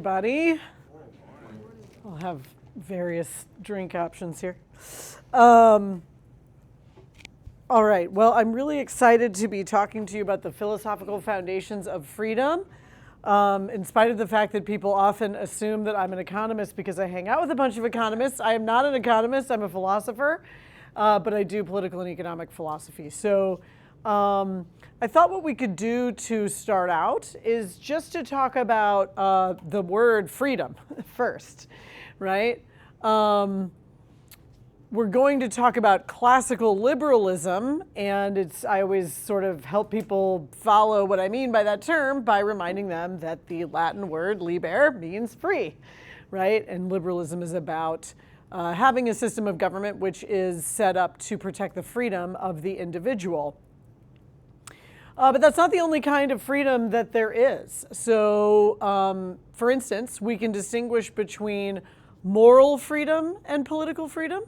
everybody. I'll have various drink options here. All right, well, I'm really excited to be talking to you about the philosophical foundations of freedom. In spite of the fact that people often assume that I'm an economist because I hang out with a bunch of economists, I am not an economist, I'm a philosopher, but I do political and economic philosophy. So I thought what we could do to start out is just to talk about the word freedom first, right? We're going to talk about classical liberalism, and I always sort of help people follow what I mean by that term by reminding them that the Latin word liber means free, right? And liberalism is about having a system of government which is set up to protect the freedom of the individual. But that's not the only kind of freedom that there is. So, for instance, we can distinguish between moral freedom and political freedom.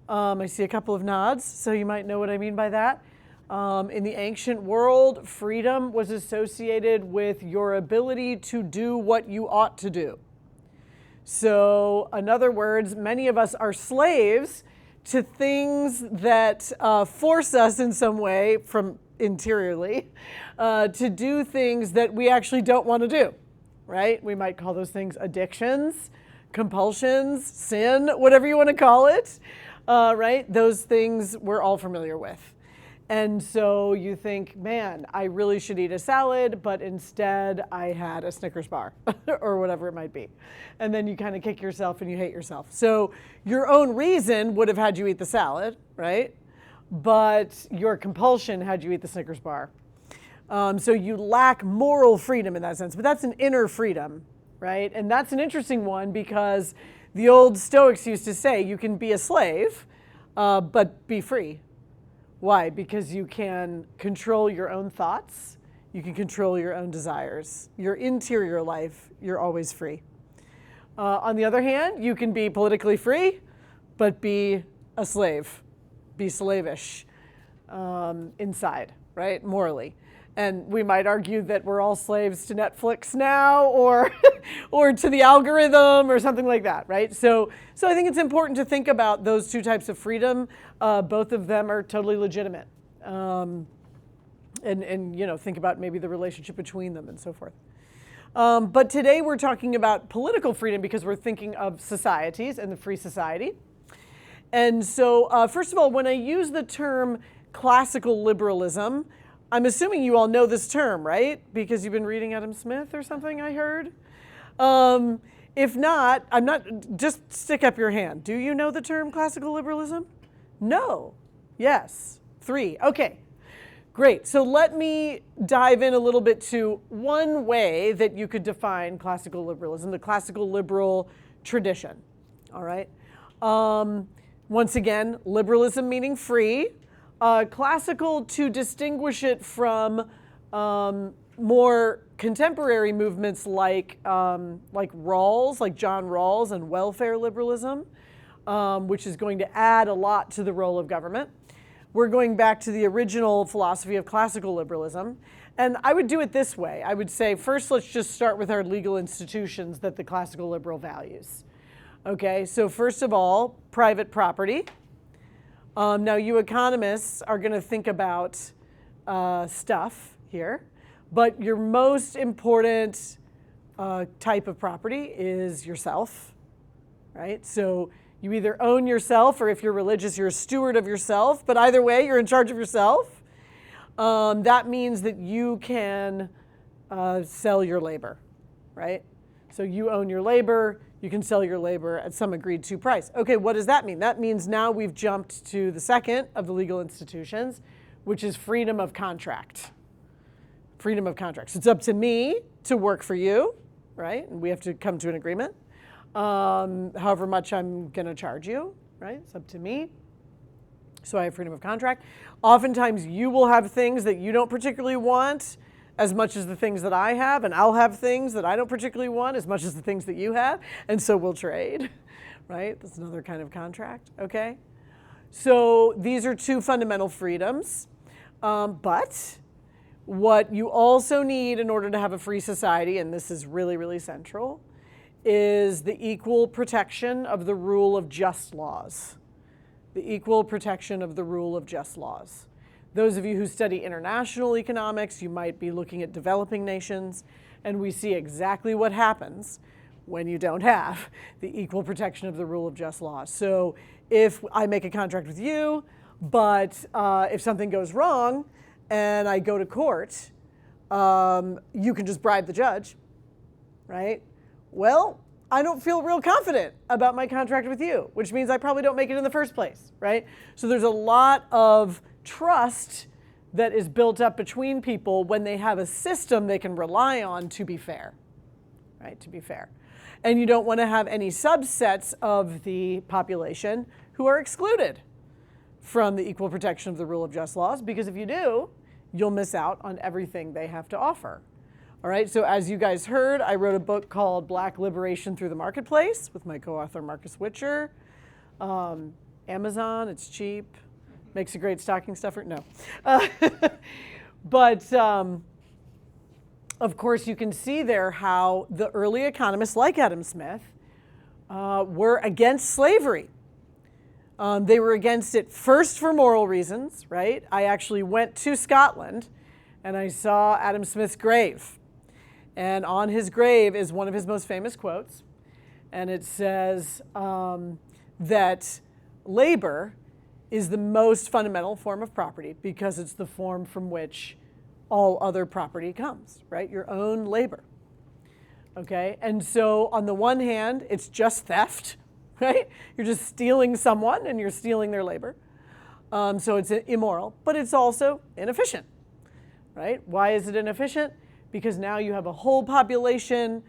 I see a couple of nods, so you might know what I mean by that. In the ancient world, freedom was associated with your ability to do what you ought to do. So, in other words, many of us are slaves to things that force us in some way from interiorly to do things that we actually don't want to do, right? We might call those things addictions, compulsions, sin, whatever you want to call it, right? Those things we're all familiar with. And so you think, man, I really should eat a salad, but instead I had a Snickers bar or whatever it might be. And then you kind of kick yourself and you hate yourself. So your own reason would have had you eat the salad, right? But your compulsion had you eat the Snickers bar. So you lack moral freedom in that sense, but that's an inner freedom, right? And that's an interesting one because the old Stoics used to say you can be a slave, but be free. Why? Because you can control your own thoughts, you can control your own desires. Your interior life, you're always free. On the other hand, you can be politically free, but be a slave. Be slavish inside, right? Morally. And we might argue that we're all slaves to Netflix now or or to the algorithm or something like that, right? So I think it's important to think about those two types of freedom. Both of them are totally legitimate. And you know, think about maybe the relationship between them and so forth. But today we're talking about political freedom because we're thinking of societies and the free society. And so, first of all, when I use the term classical liberalism, I'm assuming you all know this term, right? Because you've been reading Adam Smith or something, I heard. If not, just stick up your hand. Do you know the term classical liberalism? No. Yes. 3. Okay. Great. So let me dive in a little bit to one way that you could define classical liberalism, the classical liberal tradition. All right. Once again, liberalism meaning free. Classical to distinguish it from more contemporary movements like Rawls, like John Rawls and welfare liberalism, which is going to add a lot to the role of government. We're going back to the original philosophy of classical liberalism. And I would do it this way. I would say, first, let's just start with our legal institutions that the classical liberal values. Okay, so first of all, private property. Now, you economists are going to think about stuff here, but your most important type of property is yourself, right? So you either own yourself, or if you're religious, you're a steward of yourself, but either way, you're in charge of yourself. That means that you can sell your labor, right? So you own your labor. You can sell your labor at some agreed to price. Okay, what does that mean? That means now we've jumped to the second of the legal institutions, which is freedom of contract. Freedom of contract. So it's up to me to work for you, right? And we have to come to an agreement. However much I'm going to charge you, right? It's up to me. So I have freedom of contract. Oftentimes you will have things that you don't particularly want as much as the things that I have, and I'll have things that I don't particularly want as much as the things that you have, and so we'll trade, right? That's another kind of contract, okay? So these are two fundamental freedoms, but what you also need in order to have a free society, and this is really, really central, is the equal protection of the rule of just laws. The equal protection of the rule of just laws. Those of you who study international economics, you might be looking at developing nations, and we see exactly what happens when you don't have the equal protection of the rule of just laws. So if I make a contract with you, but if something goes wrong and I go to court, you can just bribe the judge, right? Well, I don't feel real confident about my contract with you, which means I probably don't make it in the first place, right? So there's a lot of trust that is built up between people when they have a system they can rely on to be fair, right? To be fair. And you don't want to have any subsets of the population who are excluded from the equal protection of the rule of just laws, because if you do, you'll miss out on everything they have to offer. All right, so as you guys heard, I wrote a book called Black Liberation Through the Marketplace with my co-author Marcus Witcher. Amazon, it's cheap, makes a great stocking stuffer. No. But of course, you can see there how the early economists like Adam Smith were against slavery. They were against it first for moral reasons, right? I actually went to Scotland and I saw Adam Smith's grave. And on his grave is one of his most famous quotes. And it says that labor is the most fundamental form of property because it's the form from which all other property comes, right? Your own labor. Okay, and so on the one hand, it's just theft, right? You're just stealing someone and you're stealing their labor. So it's immoral, but it's also inefficient, right? Why is it inefficient? Because now you have a whole population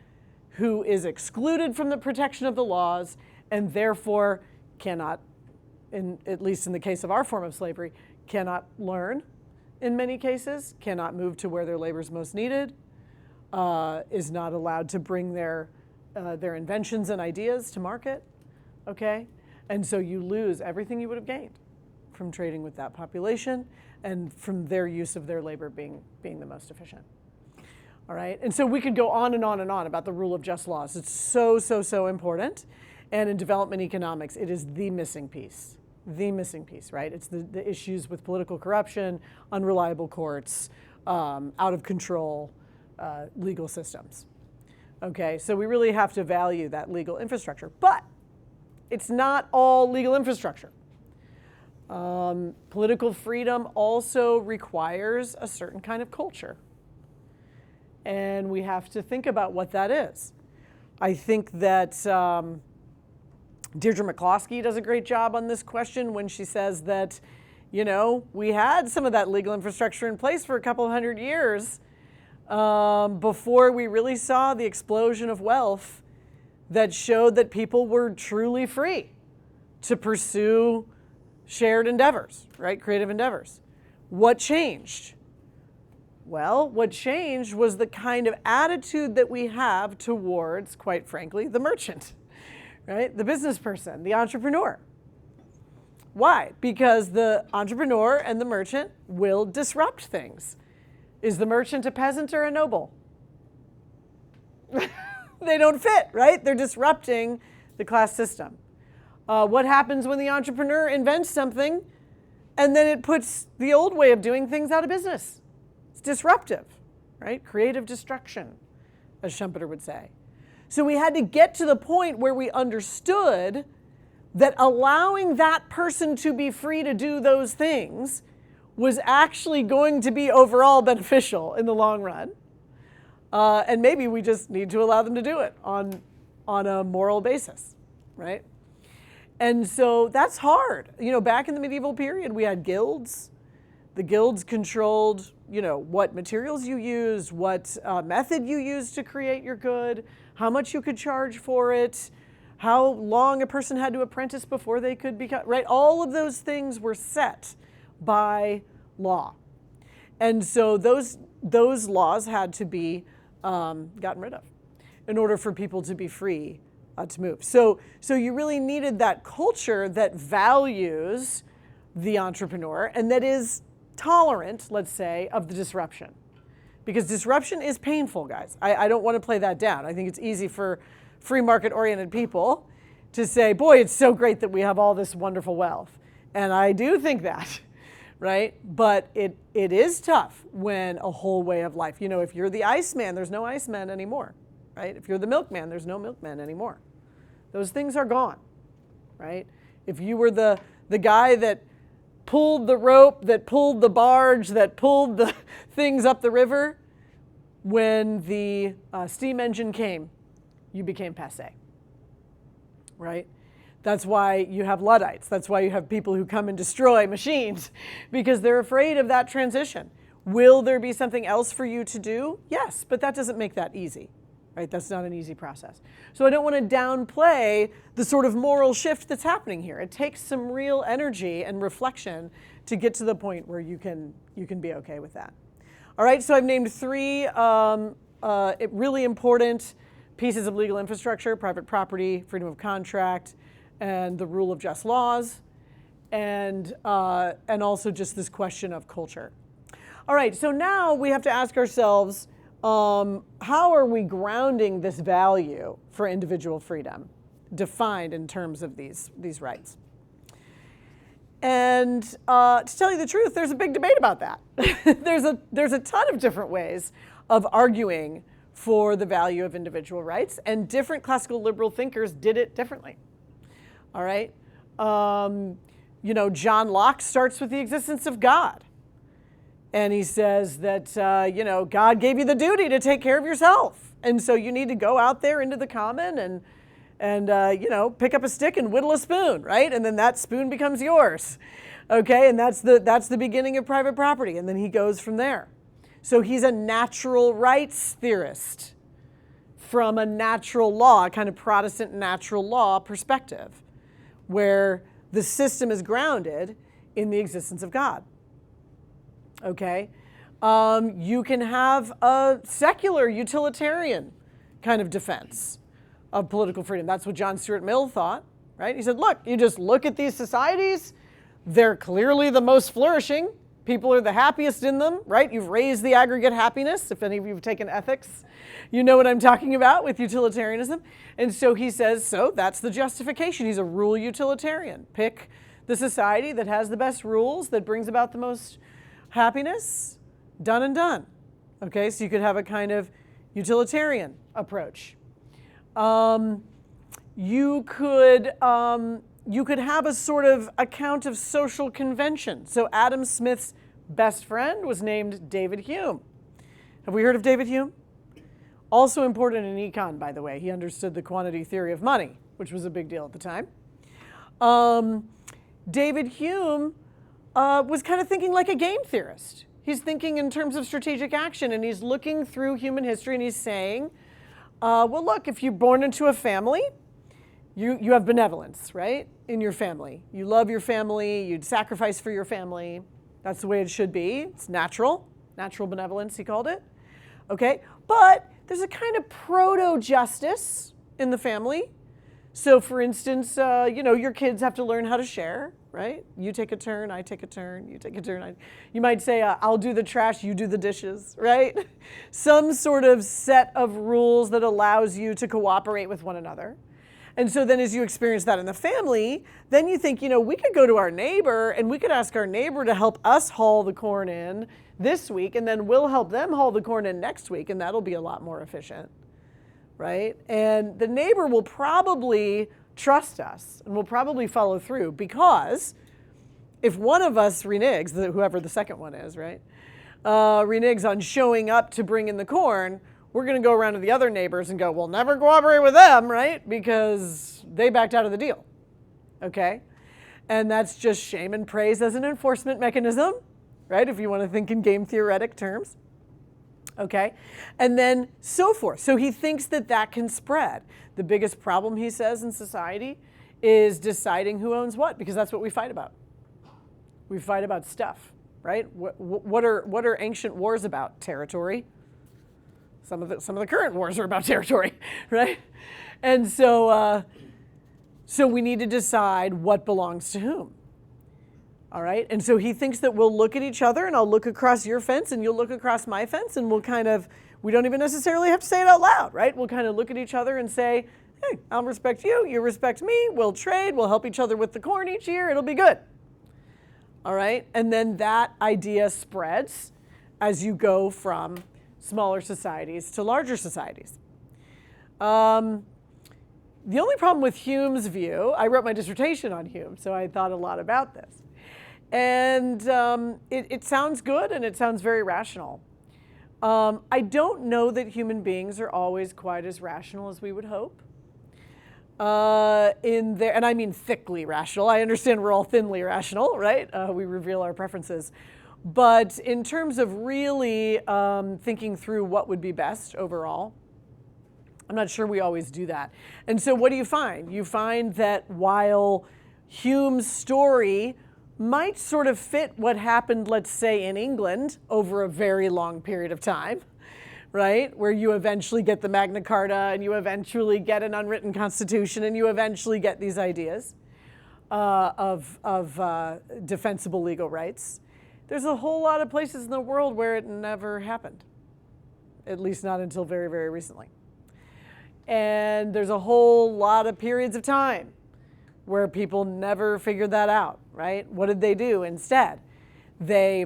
who is excluded from the protection of the laws and therefore cannot, at least in the case of our form of slavery, cannot learn in many cases, cannot move to where their labor is most needed, is not allowed to bring their inventions and ideas to market, okay? And so you lose everything you would have gained from trading with that population and from their use of their labor being the most efficient. All right, and so we could go on and on and on about the rule of just laws. It's so, so, so important. And in development economics, it is the missing piece, right? It's the issues with political corruption, unreliable courts, out of control legal systems. Okay, so we really have to value that legal infrastructure. But it's not all legal infrastructure. Political freedom also requires a certain kind of culture. And we have to think about what that is. I think that Deirdre McCloskey does a great job on this question when she says that, you know, we had some of that legal infrastructure in place for a couple of hundred years before we really saw the explosion of wealth that showed that people were truly free to pursue shared endeavors, right? Creative endeavors. What changed? Well, what changed was the kind of attitude that we have towards, quite frankly, the merchant, right? The business person, the entrepreneur. Why? Because the entrepreneur and the merchant will disrupt things. Is the merchant a peasant or a noble? They don't fit, right? They're disrupting the class system. What happens when the entrepreneur invents something and then it puts the old way of doing things out of business? It's disruptive, right? Creative destruction, as Schumpeter would say. So we had to get to the point where we understood that allowing that person to be free to do those things was actually going to be overall beneficial in the long run. And maybe we just need to allow them to do it on a moral basis, right? And so that's hard. You know, back in the medieval period, we had guilds. The guilds controlled, you know, what materials you used, what method you used to create your good, how much you could charge for it, how long a person had to apprentice before they could become, right? All of those things were set by law. And so those laws had to be gotten rid of in order for people to be free to move. So you really needed that culture that values the entrepreneur and that is tolerant, let's say, of the disruption. Because disruption is painful, guys. I don't want to play that down. I think it's easy for free market-oriented people to say, boy, it's so great that we have all this wonderful wealth. And I do think that, right? But it is tough when a whole way of life, if you're the Iceman, there's no Iceman anymore, right? If you're the milkman, there's no milkman anymore. Those things are gone, right? If you were the guy that pulled the rope, that pulled the barge, that pulled the things up the river, when the steam engine came, you became passé, right? That's why you have Luddites. That's why you have people who come and destroy machines, because they're afraid of that transition. Will there be something else for you to do? Yes, but that doesn't make that easy, right? That's not an easy process. So I don't want to downplay the sort of moral shift that's happening here. It takes some real energy and reflection to get to the point where you can be okay with that. All right, so I've named three really important pieces of legal infrastructure: private property, freedom of contract, and the rule of just laws, and also just this question of culture. All right, so now we have to ask ourselves, how are we grounding this value for individual freedom, defined in terms of these rights? And to tell you the truth, there's a big debate about that. There's a ton of different ways of arguing for the value of individual rights, and different classical liberal thinkers did it differently. All right? John Locke starts with the existence of God. And he says that, God gave you the duty to take care of yourself. And so you need to go out there into the common and pick up a stick and whittle a spoon, right? And then that spoon becomes yours. Okay, and that's the beginning of private property. And then he goes from there. So he's a natural rights theorist from a natural law, a kind of Protestant natural law perspective, where the system is grounded in the existence of God. Okay? You can have a secular utilitarian kind of defense of political freedom. That's what John Stuart Mill thought, right? He said, look, you just look at these societies, they're clearly the most flourishing. People are the happiest in them, right? You've raised the aggregate happiness. If any of you have taken ethics, you know what I'm talking about with utilitarianism. And so he says, so that's the justification. He's a rule utilitarian. Pick the society that has the best rules, that brings about the most happiness, done and done. Okay, so you could have a kind of utilitarian approach. You could have a sort of account of social convention. So Adam Smith's best friend was named David Hume. Have we heard of David Hume? Also important in econ, by the way. He understood the quantity theory of money, which was a big deal at the time. David Hume was kind of thinking like a game theorist. He's thinking in terms of strategic action, and he's looking through human history, and he's saying, well, look, if you're born into a family, you have benevolence, right, in your family. You love your family. You'd sacrifice for your family. That's the way it should be. It's natural benevolence, he called it. Okay, but there's a kind of proto-justice in the family. So, for instance, your kids have to learn how to share, right? You take a turn, I take a turn, you take a turn. You might say, I'll do the trash, you do the dishes, right? Some sort of set of rules that allows you to cooperate with one another. And so then as you experience that in the family, then you think, we could go to our neighbor and we could ask our neighbor to help us haul the corn in this week, and then we'll help them haul the corn in next week, and that'll be a lot more efficient, right? And the neighbor will probably trust us and will probably follow through, because if one of us reneges, whoever the second one is, right, reneges on showing up to bring in the corn, we're going to go around to the other neighbors and go, we'll never cooperate with them, right? Because they backed out of the deal, okay? And that's just shame and praise as an enforcement mechanism, right? If you want to think in game theoretic terms, okay? And then so forth. So he thinks that can spread. The biggest problem, he says, in society is deciding who owns what, because that's what we fight about. We fight about stuff, right? What are ancient wars about? Territory. Some of the current wars are about territory, right? And so we need to decide what belongs to whom. All right? And so he thinks that we'll look at each other, and I'll look across your fence and you'll look across my fence, and we don't even necessarily have to say it out loud, right? We'll kind of look at each other and say, hey, I'll respect you, you respect me, we'll trade, we'll help each other with the corn each year, it'll be good. All right, and then that idea spreads as you go from smaller societies to larger societies. The only problem with Hume's view, I wrote my dissertation on Hume, so I thought a lot about this. And it sounds good and it sounds very rational. I don't know that human beings are always quite as rational as we would hope. And I mean thickly rational. I understand we're all thinly rational, right? We reveal our preferences. But in terms of really thinking through what would be best overall, I'm not sure we always do that. And so what do you find? You find that while Hume's story might sort of fit what happened, let's say, in England over a very long period of time, right? Where you eventually get the Magna Carta and you eventually get an unwritten constitution and you eventually get these ideas of defensible legal rights. There's a whole lot of places in the world where it never happened, at least not until very, very recently. And there's a whole lot of periods of time where people never figured that out, right? What did they do instead? They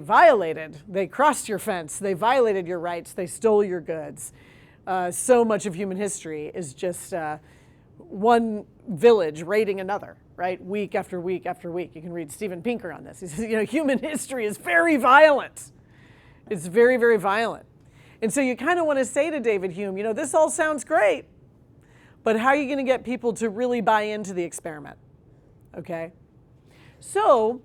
crossed your fence, they violated your rights, they stole your goods. So much of human history is just one village raiding another, right? Week after week after week. You can read Steven Pinker on this. He says, human history is very violent. It's very, very violent. And so you kind of want to say to David Hume, this all sounds great, but how are you going to get people to really buy into the experiment? Okay? So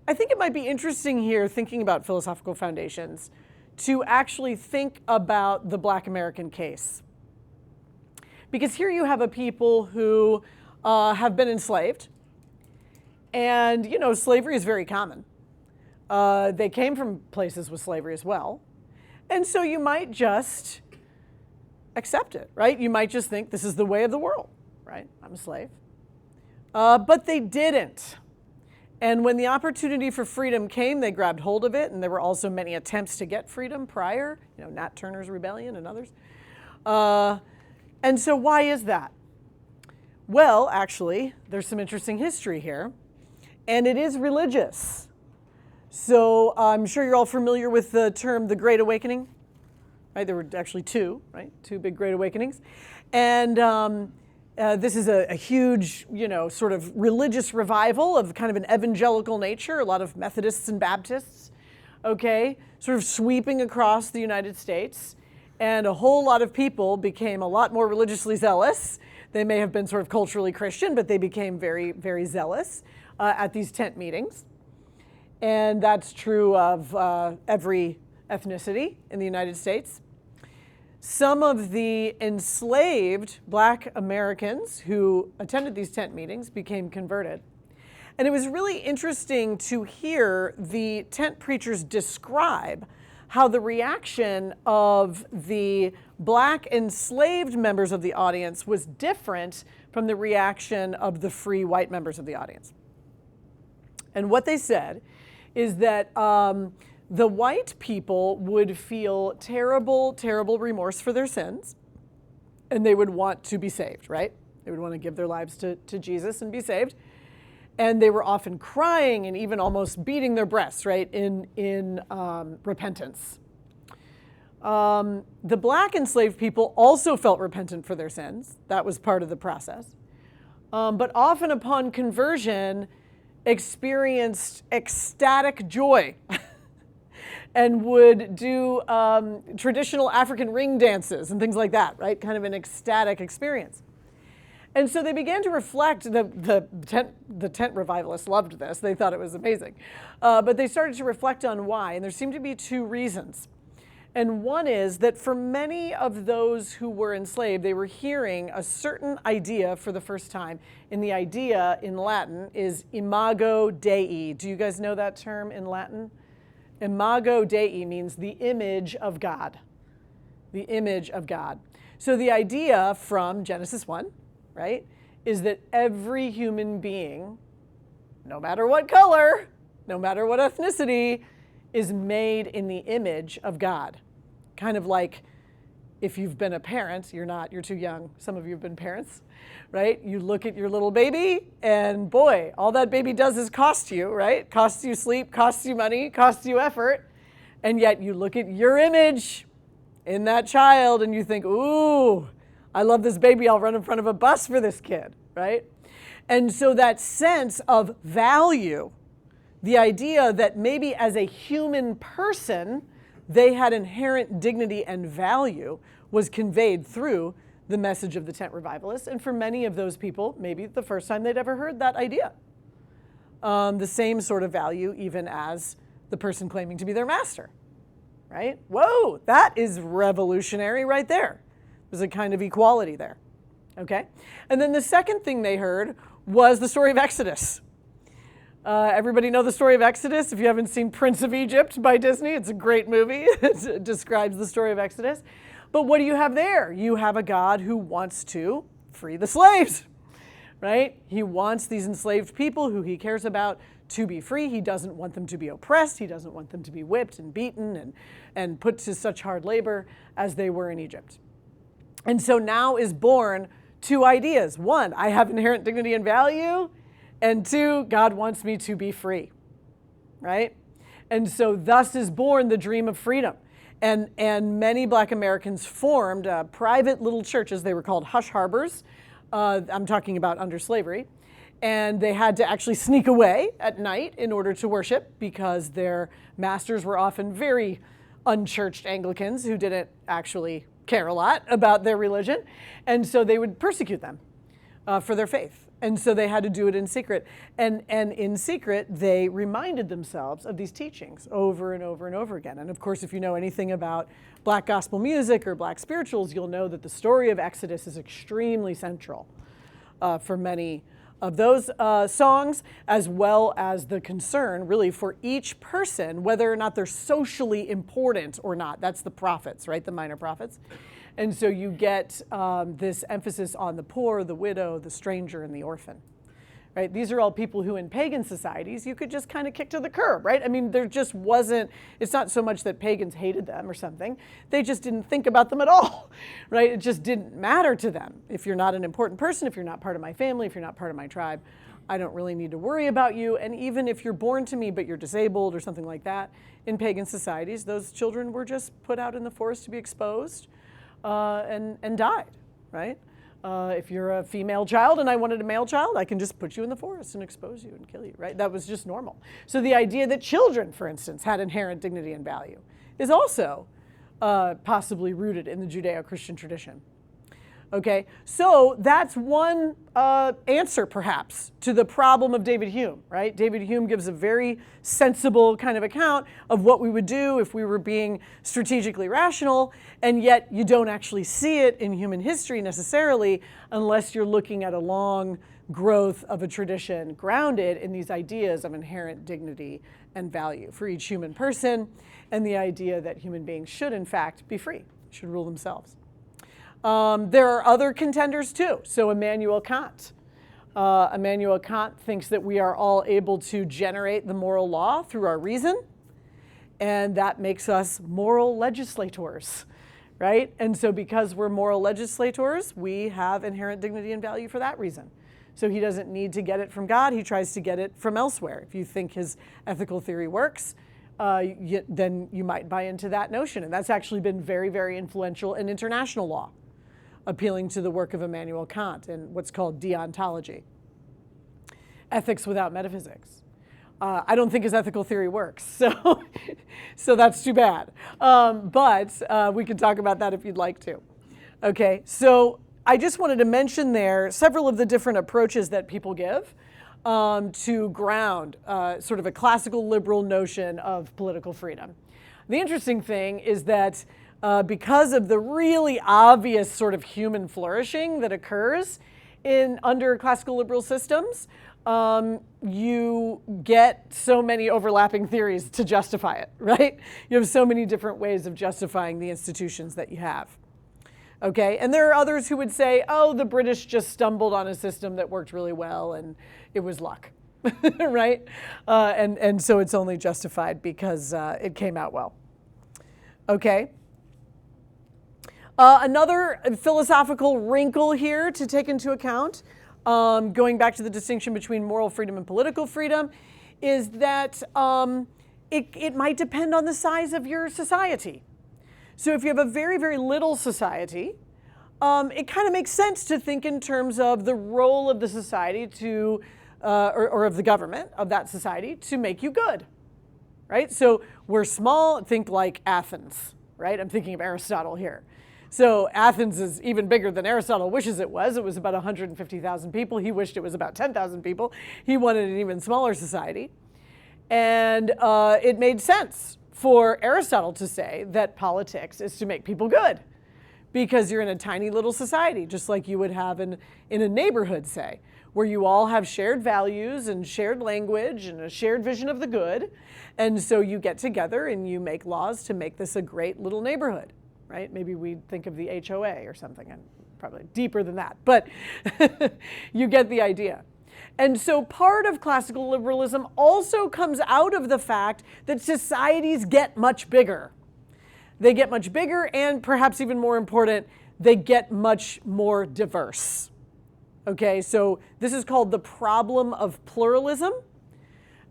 I think it might be interesting here, thinking about philosophical foundations, to actually think about the Black American case. Because here you have a people who have been enslaved, and slavery is very common. They came from places with slavery as well, and so you might just accept it, right? You might just think this is the way of the world, right? I'm a slave. But they didn't. And when the opportunity for freedom came, they grabbed hold of it, and there were also many attempts to get freedom prior, Nat Turner's Rebellion and others. And so why is that? Well, actually, there's some interesting history here, and it is religious. So I'm sure you're all familiar with the term the Great Awakening, right? There were actually two, right? Two big Great Awakenings. And this is a huge, sort of religious revival of kind of an evangelical nature, a lot of Methodists and Baptists, okay, sort of sweeping across the United States. And a whole lot of people became a lot more religiously zealous. They may have been sort of culturally Christian, but they became very, very zealous at these tent meetings. And that's true of every ethnicity in the United States. Some of the enslaved Black Americans who attended these tent meetings became converted. And it was really interesting to hear the tent preachers describe how the reaction of the Black enslaved members of the audience was different from the reaction of the free white members of the audience. And what they said is that the white people would feel terrible, terrible remorse for their sins, and they would want to be saved, right? They would want to give their lives to Jesus and be saved. And they were often crying and even almost beating their breasts, right, in repentance. The Black enslaved people also felt repentant for their sins. That was part of the process. But often upon conversion, experienced ecstatic joy and would do traditional African ring dances and things like that, right? Kind of an ecstatic experience. And so they began to reflect, the tent revivalists loved this, they thought it was amazing. But they started to reflect on why, and there seemed to be two reasons. And one is that for many of those who were enslaved, they were hearing a certain idea for the first time. And the idea in Latin is imago Dei. Do you guys know that term in Latin? Imago Dei means the image of God. The image of God. So the idea from Genesis 1, right, is that every human being, no matter what color, no matter what ethnicity, is made in the image of God. Kind of like if you've been a parent, you're not, you're too young. Some of you have been parents, right? You look at your little baby and boy, all that baby does is cost you, right? Costs you sleep, costs you money, costs you effort. And yet you look at your image in that child and you think, ooh, I love this baby. I'll run in front of a bus for this kid, right? And so that sense of value, the idea that maybe as a human person, they had inherent dignity and value was conveyed through the message of the tent revivalists. And for many of those people, maybe the first time they'd ever heard that idea. The same sort of value even as the person claiming to be their master, right? Whoa, that is revolutionary right there. There's a kind of equality there, okay? And then the second thing they heard was the story of Exodus. Everybody know the story of Exodus? If you haven't seen Prince of Egypt by Disney, it's a great movie. It describes the story of Exodus. But what do you have there? You have a God who wants to free the slaves, right? He wants these enslaved people who he cares about to be free. He doesn't want them to be oppressed. He doesn't want them to be whipped and beaten and put to such hard labor as they were in Egypt. And so now is born two ideas. One, I have inherent dignity and value. And two, God wants me to be free, right? And so thus is born the dream of freedom. And many Black Americans formed private little churches. They were called hush harbors. I'm talking about under slavery. And they had to actually sneak away at night in order to worship because their masters were often very unchurched Anglicans who didn't actually care a lot about their religion. And so they would persecute them for their faith. And so they had to do it in secret. And in secret, they reminded themselves of these teachings over and over and over again. And of course, if you know anything about Black gospel music or Black spirituals, you'll know that the story of Exodus is extremely central for many of those songs, as well as the concern really for each person, whether or not they're socially important or not. That's the prophets, right? The minor prophets. And so you get this emphasis on the poor, the widow, the stranger, and the orphan, right? These are all people who in pagan societies you could just kind of kick to the curb, right? I mean, there just wasn't, it's not so much that pagans hated them or something. They just didn't think about them at all, right? It just didn't matter to them. If you're not an important person, if you're not part of my family, if you're not part of my tribe, I don't really need to worry about you. And even if you're born to me but you're disabled or something like that, in pagan societies, those children were just put out in the forest to be exposed. And died, right? If you're a female child and I wanted a male child, I can just put you in the forest and expose you and kill you, right? That was just normal. So the idea that children, for instance, had inherent dignity and value is also possibly rooted in the Judeo-Christian tradition. Okay, so that's one answer, perhaps, to the problem of David Hume, right? David Hume gives a very sensible kind of account of what we would do if we were being strategically rational, and yet you don't actually see it in human history necessarily unless you're looking at a long growth of a tradition grounded in these ideas of inherent dignity and value for each human person, and the idea that human beings should, in fact, be free, should rule themselves. There are other contenders too. So Immanuel Kant. Immanuel Kant thinks that we are all able to generate the moral law through our reason, and that makes us moral legislators, right? And so because we're moral legislators, we have inherent dignity and value for that reason. So he doesn't need to get it from God, he tries to get it from elsewhere. If you think his ethical theory works, then you might buy into that notion. And that's actually been very, very influential in international law, appealing to the work of Immanuel Kant and what's called deontology, ethics without metaphysics. I don't think his ethical theory works, so that's too bad. But we can talk about that if you'd like to. Okay, so I just wanted to mention there several of the different approaches that people give to ground sort of a classical liberal notion of political freedom. The interesting thing is that because of the really obvious sort of human flourishing that occurs under classical liberal systems, you get so many overlapping theories to justify it, right? You have so many different ways of justifying the institutions that you have. Okay, and there are others who would say, oh, the British just stumbled on a system that worked really well and it was luck, right? And so it's only justified because it came out well. Okay. Another philosophical wrinkle here to take into account, going back to the distinction between moral freedom and political freedom, is that it might depend on the size of your society. So if you have a very, very little society, it kind of makes sense to think in terms of the role of the society to, or of the government of that society to make you good, right? So we're small, think like Athens, right? I'm thinking of Aristotle here. So Athens is even bigger than Aristotle wishes it was. It was about 150,000 people. He wished it was about 10,000 people. He wanted an even smaller society. And it made sense for Aristotle to say that politics is to make people good because you're in a tiny little society, just like you would have in a neighborhood, say, where you all have shared values and shared language and a shared vision of the good. And so you get together and you make laws to make this a great little neighborhood, right? Maybe we think of the HOA or something, and probably deeper than that, but you get the idea. And so part of classical liberalism also comes out of the fact that societies get much bigger. They get much bigger, and perhaps even more important, they get much more diverse. Okay, so this is called the problem of pluralism.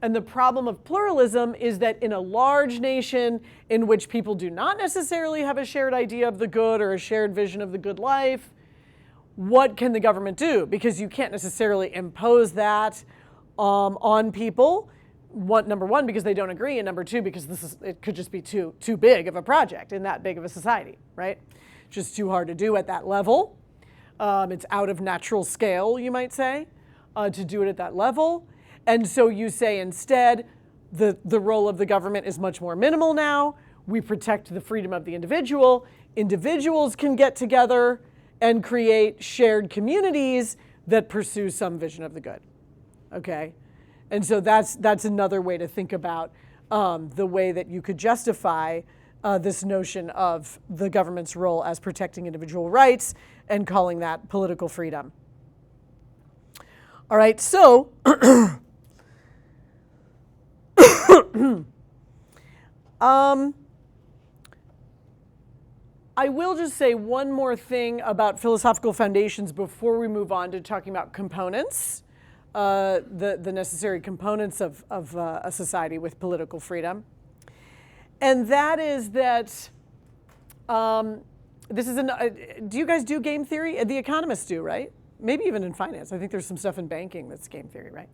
And the problem of pluralism is that in a large nation in which people do not necessarily have a shared idea of the good or a shared vision of the good life, what can the government do? Because you can't necessarily impose that on people. Number one, because they don't agree, and number two, because it could just be too big of a project in that big of a society, right? Just too hard to do at that level. It's out of natural scale, you might say, to do it at that level. And so you say instead, the role of the government is much more minimal now. We protect the freedom of the individual. Individuals can get together and create shared communities that pursue some vision of the good, okay? And so that's another way to think about the way that you could justify this notion of the government's role as protecting individual rights and calling that political freedom. All right, so I will just say one more thing about philosophical foundations before we move on to talking about components, the necessary components of a society with political freedom. And that is that this is do you guys do game theory? The economists do, right? Maybe even in finance. I think there's some stuff in banking that's game theory, right?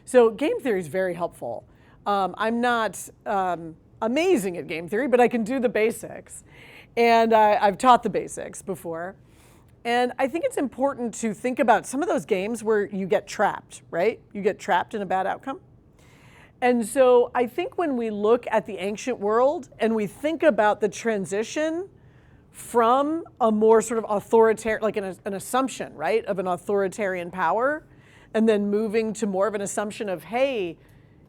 So game theory is very helpful. I'm not amazing at game theory, but I can do the basics. And I've taught the basics before. And I think it's important to think about some of those games where you get trapped, right? You get trapped in a bad outcome. And so I think when we look at the ancient world and we think about the transition from a more sort of authoritarian, like an assumption, right, of an authoritarian power, and then moving to more of an assumption of, hey,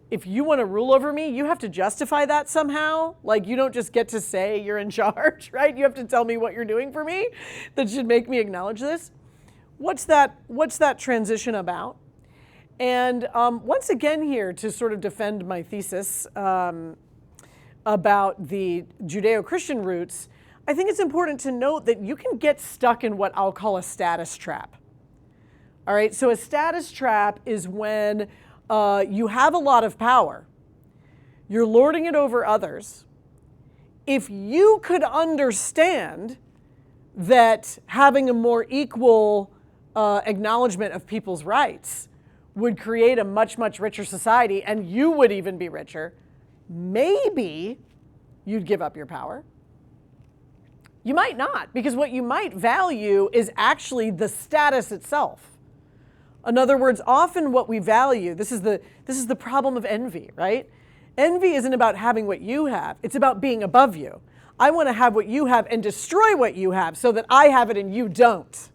if you want to rule over me, you have to justify that somehow. Like, you don't just get to say you're in charge, right? You have to tell me what you're doing for me that should make me acknowledge this. What's that transition about? And once again here, to sort of defend my thesis about the Judeo-Christian roots, I think it's important to note that you can get stuck in what I'll call a status trap. All right, so a status trap is when you have a lot of power, you're lording it over others. If you could understand that having a more equal acknowledgement of people's rights would create a much, much richer society, and you would even be richer, maybe you'd give up your power. You might not, because what you might value is actually the status itself. In other words, often what we value, this is the problem of envy, right? Envy isn't about having what you have, it's about being above you. I want to have what you have and destroy what you have so that I have it and you don't,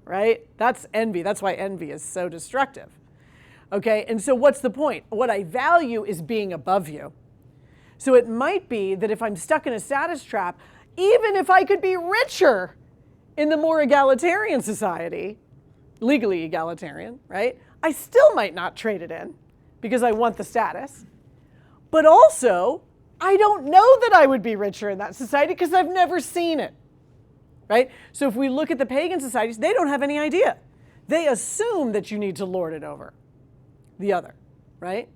right? That's envy. That's why envy is so destructive. Okay, and so what's the point? What I value is being above you. So it might be that if I'm stuck in a status trap, even if I could be richer in the more egalitarian society, legally egalitarian, right? I still might not trade it in because I want the status. But also, I don't know that I would be richer in that society because I've never seen it. right? So if we look at the pagan societies, they don't have any idea. They assume that you need to lord it over the other, right?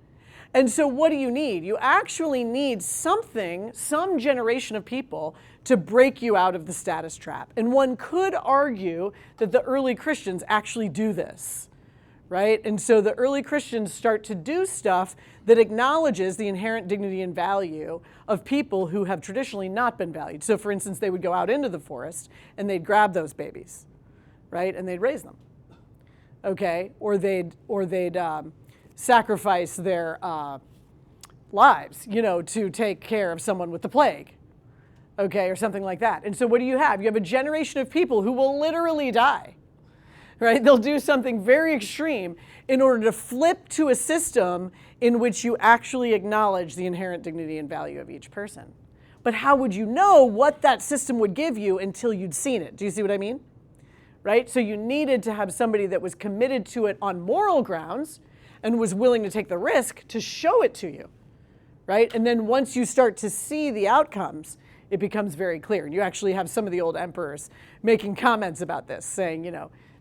And so what do you need? You actually need something, some generation of people to break you out of the status trap. And one could argue that the early Christians actually do this, right? And so the early Christians start to do stuff that acknowledges the inherent dignity and value of people who have traditionally not been valued. So for instance, they would go out into the forest and they'd grab those babies, right? And they'd raise them, okay? Or they'd sacrifice their lives, to take care of someone with the plague, okay, or something like that. And so what do you have? You have a generation of people who will literally die, right? They'll do something very extreme in order to flip to a system in which you actually acknowledge the inherent dignity and value of each person. But how would you know what that system would give you until you'd seen it? Do you see what I mean? Right? So you needed to have somebody that was committed to it on moral grounds and was willing to take the risk to show it to you, right? And then once you start to see the outcomes, it becomes very clear. And you actually have some of the old emperors making comments about this, saying,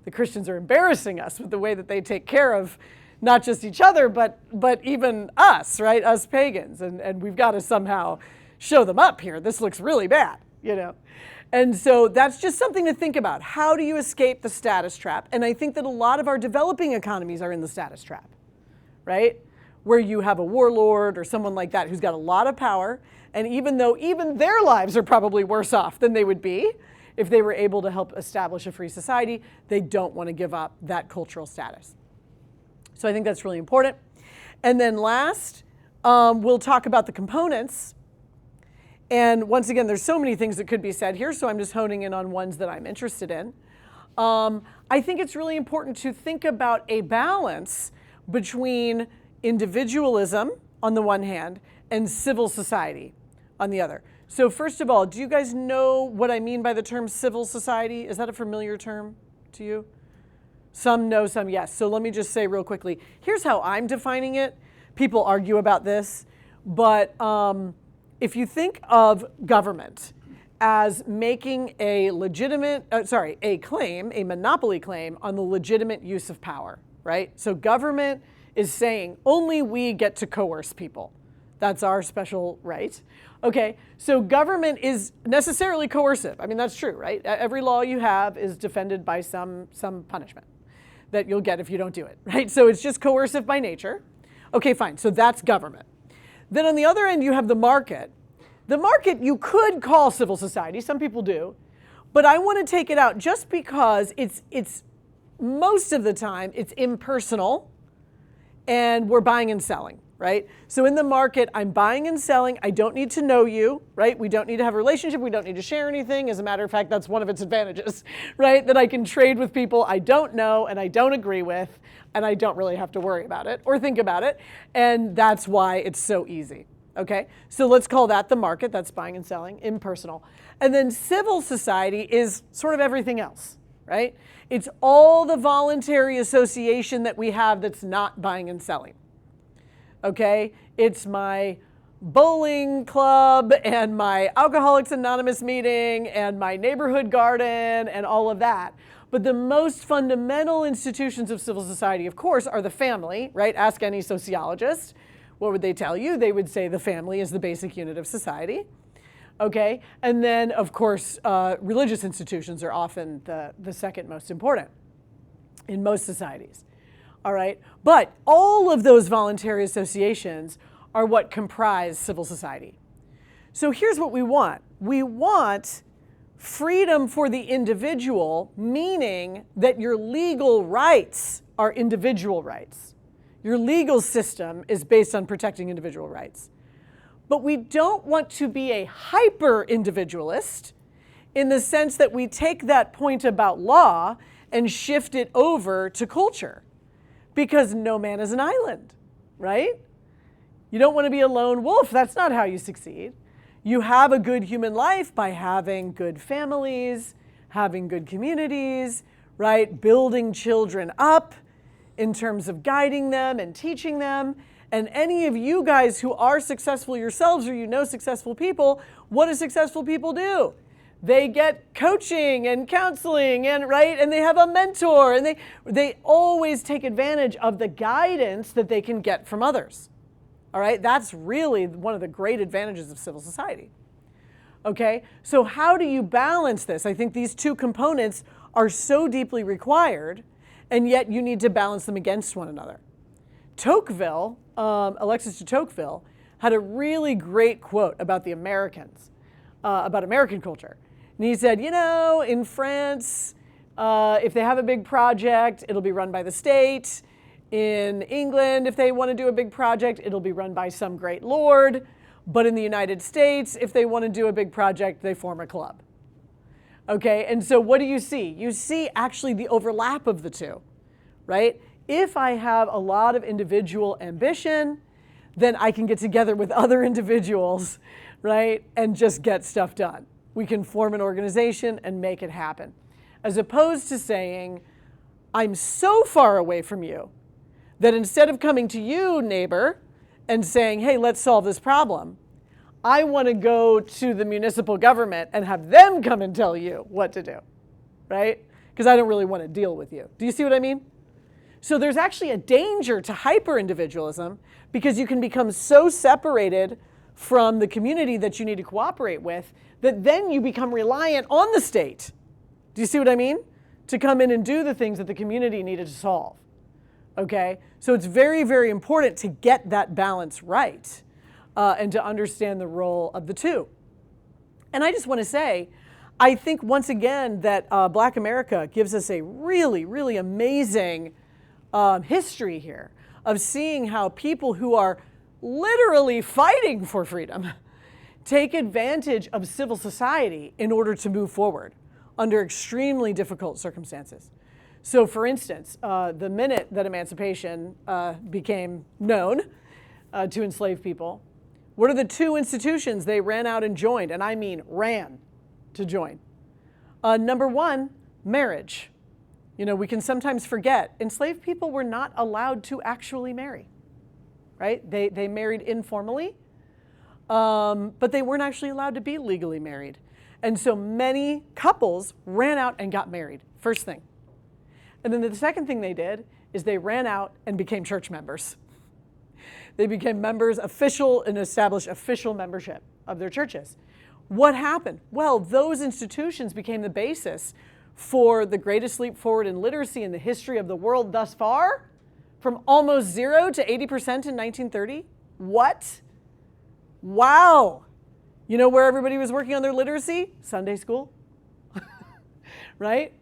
the Christians are embarrassing us with the way that they take care of not just each other, but even us, right? Us pagans. And we've got to somehow show them up here. This looks really bad, And so that's just something to think about. How do you escape the status trap? And I think that a lot of our developing economies are in the status trap, right? Where you have a warlord or someone like that who's got a lot of power, and even though even their lives are probably worse off than they would be if they were able to help establish a free society, they don't want to give up that cultural status. So I think that's really important. And then last, we'll talk about the components. And once again, there's so many things that could be said here, so I'm just honing in on ones that I'm interested in. I think it's really important to think about a balance between individualism on the one hand and civil society on the other. So first of all, do you guys know what I mean by the term civil society? Is that a familiar term to you? Some know, some yes. So let me just say real quickly, here's how I'm defining it. People argue about this, but if you think of government as making a claim, a monopoly claim on the legitimate use of power, right? So government is saying only we get to coerce people. That's our special right. Okay, so government is necessarily coercive. I mean, that's true, right? Every law you have is defended by some punishment that you'll get if you don't do it, right? So it's just coercive by nature. Okay, fine, so that's government. Then on the other end, you have the market. The market you could call civil society, some people do, but I want to take it out just because it's most of the time it's impersonal and we're buying and selling, right? So in the market, I'm buying and selling. I don't need to know you, right? We don't need to have a relationship. We don't need to share anything. As a matter of fact, that's one of its advantages, right? That I can trade with people I don't know and I don't agree with, and I don't really have to worry about it or think about it. And that's why it's so easy, okay? So let's call that the market. That's buying and selling, impersonal. And then civil society is sort of everything else, right? It's all the voluntary association that we have that's not buying and selling. Okay, it's my bowling club and my Alcoholics Anonymous meeting and my neighborhood garden and all of that. But the most fundamental institutions of civil society, of course, are the family, right? Ask any sociologist. What would they tell you? They would say the family is the basic unit of society. Okay, and then, of course, religious institutions are often the second most important in most societies. All right, but all of those voluntary associations are what comprise civil society. So here's what we want. We want freedom for the individual, meaning that your legal rights are individual rights. Your legal system is based on protecting individual rights. But we don't want to be a hyper-individualist in the sense that we take that point about law and shift it over to culture. Because no man is an island, right? You don't want to be a lone wolf. That's not how you succeed. You have a good human life by having good families, having good communities, right? Building children up in terms of guiding them and teaching them. And any of you guys who are successful yourselves or you know successful people, what do successful people do? they get coaching and counseling and right, and they have a mentor, and they always take advantage of the guidance that they can get from others. All right, that's really one of the great advantages of civil society. Okay, so how do you balance this? I think these two components are so deeply required, and yet you need to balance them against one another. Tocqueville, Alexis de Tocqueville, had a really great quote about the Americans, about American culture. And he said, you know, in France, if they have a big project, it'll be run by the state. In England, if they want to do a big project, it'll be run by some great lord. But in the United States, if they want to do a big project, they form a club. Okay, and so what do you see? You see actually the overlap of the two, right? If I have a lot of individual ambition, then I can get together with other individuals, right, and just get stuff done. We can form an organization and make it happen. As opposed to saying, I'm so far away from you that instead of coming to you, neighbor, and saying, hey, let's solve this problem, I want to go to the municipal government and have them come and tell you what to do, right? Because I don't really want to deal with you. Do you see what I mean? So there's actually a danger to hyper-individualism because you can become so separated from the community that you need to cooperate with that then you become reliant on the state. Do you see what I mean? To come in and do the things that the community needed to solve. Okay? So it's very, very important to get that balance right and to understand the role of the two. And I just want to say, I think once again that Black America gives us a really, really amazing history here of seeing how people who are literally fighting for freedom take advantage of civil society in order to move forward under extremely difficult circumstances. So for instance, the minute that emancipation became known to enslaved people, what are the two institutions they ran out and joined? And I mean ran to join. Number one, marriage. You know, we can sometimes forget enslaved people were not allowed to actually marry, right? They married informally, but they weren't actually allowed to be legally married. And so many couples ran out and got married, first thing. And then the second thing they did is they ran out and became church members. They became members, and established official membership of their churches. What happened? Well, those institutions became the basis for the greatest leap forward in literacy in the history of the world thus far, from almost 0 to 80% in 1930. What? Wow. You know where everybody was working on their literacy? Sunday school, right?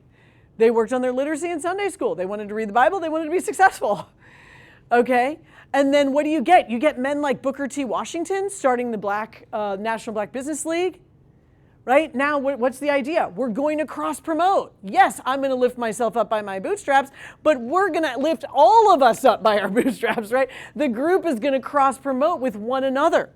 They worked on their literacy in Sunday school. They wanted to read the Bible. They wanted to be successful, okay? And then what do? You get men like Booker T. Washington starting the National Black Business League, right? Now, what's the idea? We're going to cross-promote. Yes, I'm going to lift myself up by my bootstraps, but we're going to lift all of us up by our bootstraps, right? The group is going to cross-promote with one another,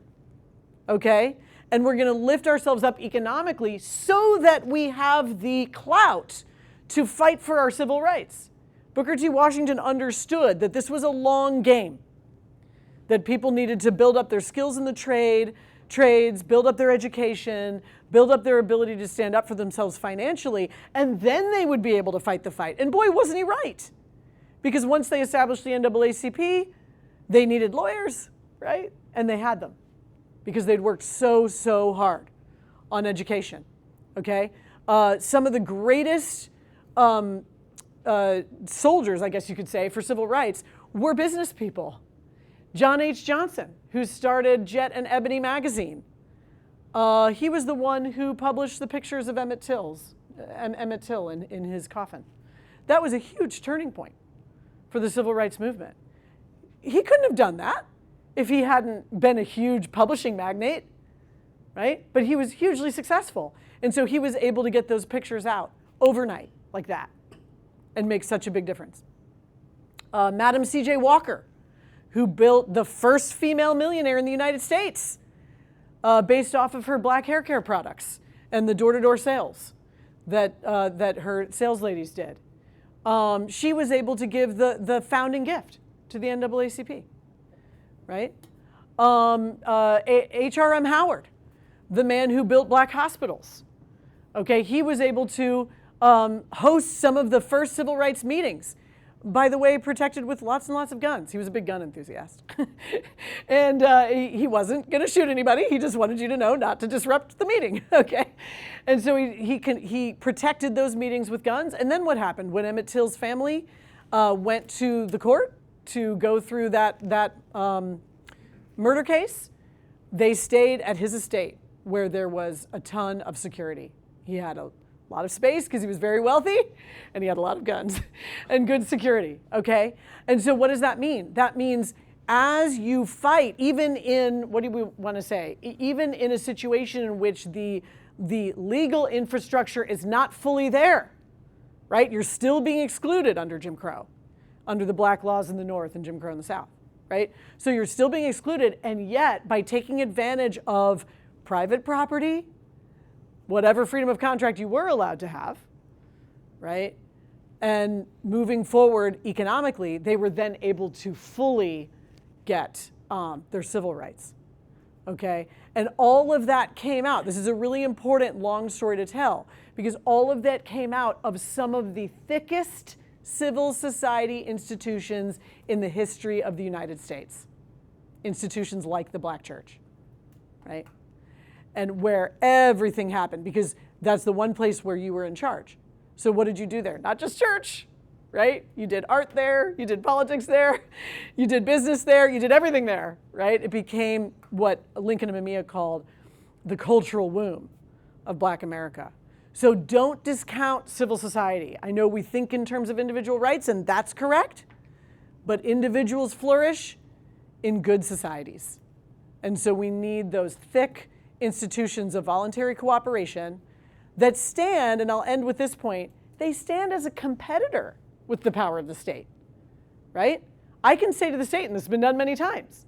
okay? And we're going to lift ourselves up economically so that we have the clout to fight for our civil rights. Booker T. Washington understood that this was a long game, that people needed to build up their skills in the trades, build up their education, build up their ability to stand up for themselves financially, and then they would be able to fight the fight. And boy, wasn't he right. Because once they established the NAACP, they needed lawyers, right? And they had them because they'd worked so hard on education, okay? Some of the greatest soldiers, I guess you could say, for civil rights were business people. John H. Johnson, who started Jet and Ebony magazine. He was the one who published the pictures of Emmett Till in his coffin. That was a huge turning point for the civil rights movement. He couldn't have done that if he hadn't been a huge publishing magnate, right? But he was hugely successful. And so he was able to get those pictures out overnight like that and make such a big difference. Madam C.J. Walker, who built the first female millionaire in the United States based off of her black hair care products and the door-to-door sales that her sales ladies did. She was able to give the founding gift to the NAACP, right? H.R.M. Howard, the man who built black hospitals, Okay, he was able to host some of the first civil rights meetings. By the way, protected with lots and lots of guns. He was a big gun enthusiast. And he wasn't going to shoot anybody. He just wanted you to know not to disrupt the meeting, okay? And so he protected those meetings with guns. And then what happened? When Emmett Till's family went to the court to go through that murder case, they stayed at his estate where there was a ton of security. He had a lot of space because he was very wealthy, and he had a lot of guns and good security, okay? And so what does that mean? That means as you fight, even in, what do we want to say? Even in a situation in which the legal infrastructure is not fully there, right? You're still being excluded under Jim Crow, under the black laws in the North and Jim Crow in the South, right? So you're still being excluded, and yet by taking advantage of private property, whatever freedom of contract you were allowed to have, right? And moving forward economically, they were then able to fully get their civil rights, okay? And all of that came out. This is a really important long story to tell, because all of that came out of some of the thickest civil society institutions in the history of the United States. Institutions like the Black Church, right? And where everything happened, because that's the one place where you were in charge. So what did you do there? Not just church, right? You did art there, you did politics there, you did business there, you did everything there, right? It became what Lincoln and Mamiya called the cultural womb of Black America. So don't discount civil society. I know we think in terms of individual rights, and that's correct, but individuals flourish in good societies. And so we need those thick institutions of voluntary cooperation that stand, and I'll end with this point, they stand as a competitor with the power of the state, right? I can say to the state, and this has been done many times,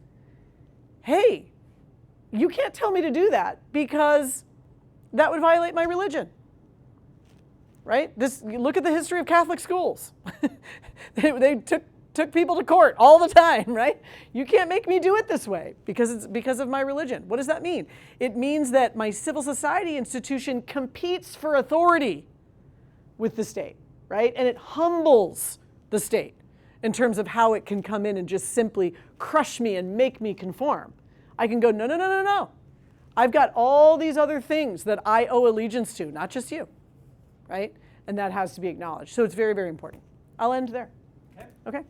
hey, you can't tell me to do that because that would violate my religion, right? Look at the history of Catholic schools. they took people to court all the time, right? You can't make me do it this way because it's because of my religion. What does that mean? It means that my civil society institution competes for authority with the state, right? And it humbles the state in terms of how it can come in and just simply crush me and make me conform. I can go, no, no, no, no, no. I've got all these other things that I owe allegiance to, not just you, right? And that has to be acknowledged. So it's very, very important. I'll end there. Okay.